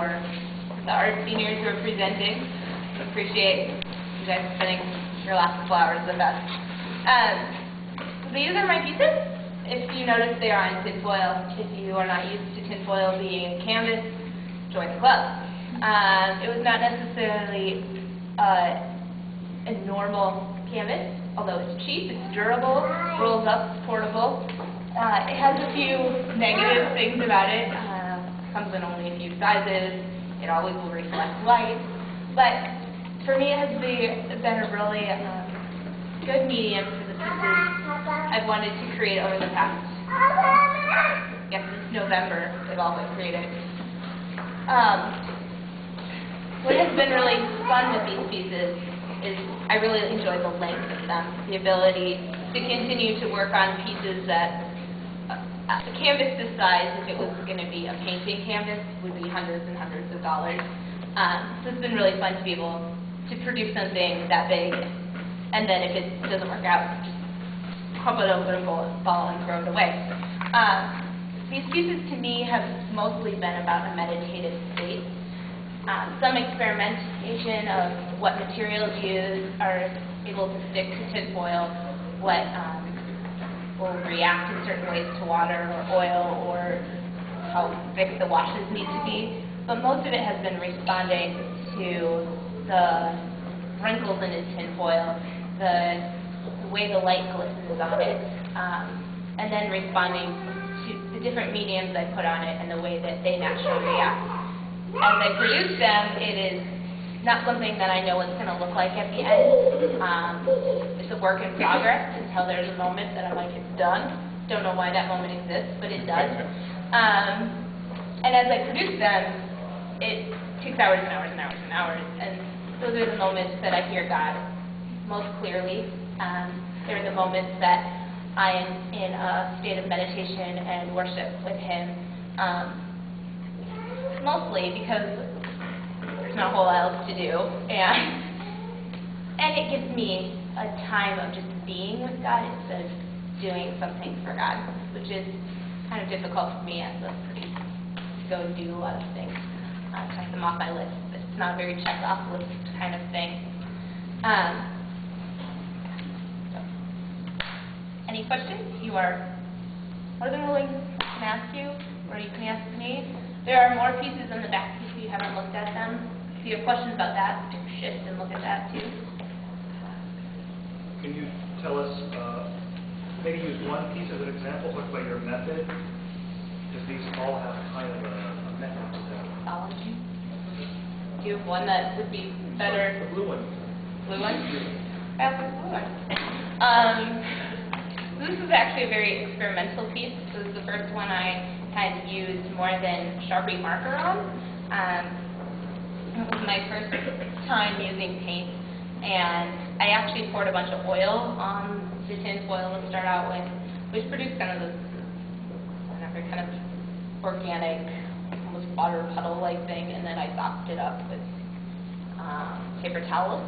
for the art seniors who are presenting. Appreciate you guys spending your last couple hours with us. So these are my pieces. If you notice, they are on tinfoil. If you are not used to tinfoil being canvas, join the club. It was not necessarily a normal canvas, although it's cheap, it's durable, rolls up, it's portable. It has a few negative things about it. Comes in only a few sizes. It always will reflect light. But for me, it has been a really good medium for the pieces I've wanted to create over the past, since November, they've all been created. What has been really fun with these pieces is I really enjoy the length of them, the ability to continue to work on pieces that a canvas this size, if it was going to be a painting canvas, would be hundreds and hundreds of dollars. So it's been really fun to be able to produce something that big, and then if it doesn't work out, just crump it over a ball and throw it away. These pieces to me have mostly been about a meditative state. Some experimentation of what materials used are able to stick to tinfoil, what will react in certain ways to water or oil, or how thick the washes need to be. But most of it has been responding to the wrinkles in its tinfoil, the way the light glistens on it, and then responding to the different mediums I put on it and the way that they naturally react. As I produce them, it is not something that I know what's going to look like at the end. It's a work in progress until there's a moment that I'm like, it's done. Don't know why that moment exists, but it does. And as I produce them, it takes hours and hours and hours and hours. And those are the moments that I hear God most clearly. They're the moments that I am in a state of meditation and worship with Him. Mostly because there's not a whole lot else to do, and it gives me a time of just being with God instead of doing something for God, which is kind of difficult for me as a producer to go and do a lot of things, check them off my list. It's not a very check-off list kind of thing. So. Any questions? You are more than willing to ask you, or you can ask me. There are more pieces in the back if you haven't looked at them. If you have questions about that, shift and look at that too. Can you tell us, maybe use one piece as an example, talk about your method? Because these all have kind of a method to them. Methodology. Do you have one that would be better? The blue one. Blue one? Yeah, the blue one. This is actually a very experimental piece. This is the first one I had used more than Sharpie marker on. It was my first time using paint, and I actually poured a bunch of oil on the tinfoil to start out with, which produced kind of this kind of organic, almost water puddle-like thing, and then I sopped it up with paper towels,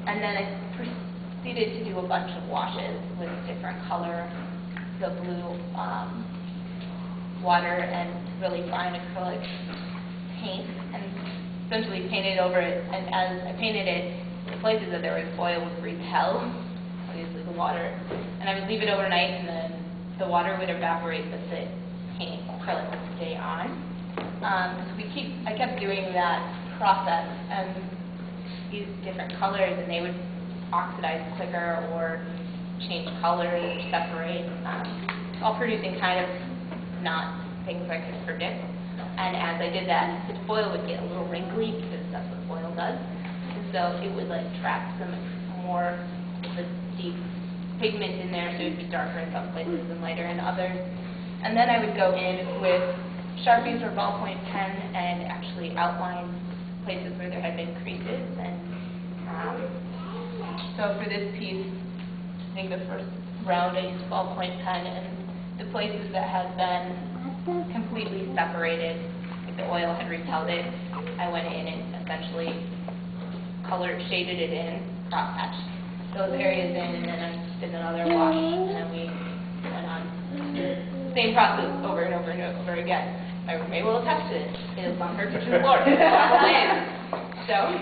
and then I proceeded to do a bunch of washes with different color, the blue water and really fine acrylic paint, and essentially painted over it. And as I painted it, the places that there was oil would repel, obviously the water, and I would leave it overnight, and then the water would evaporate, but the paint acrylic would stay on. I kept doing that process and used different colors, and they would oxidize quicker or change colors or separate, all producing kind of not things I could predict. And as I did that, the foil would get a little wrinkly because that's what foil does. And so it would like trap some more of the deep pigment in there, so it would be darker in some places and lighter in others. And then I would go in with Sharpies or ballpoint pen and actually outline places where there had been creases. And so for this piece, I think the first round I used ballpoint pen, and the places that had been completely separated, like the oil had repelled it, I went in and essentially shaded it in, cross hatched those areas in, and then I did another wash, and then we went on. Same process over and over and over again. I may well attest to it, is on her kitchen floor in several ways. So.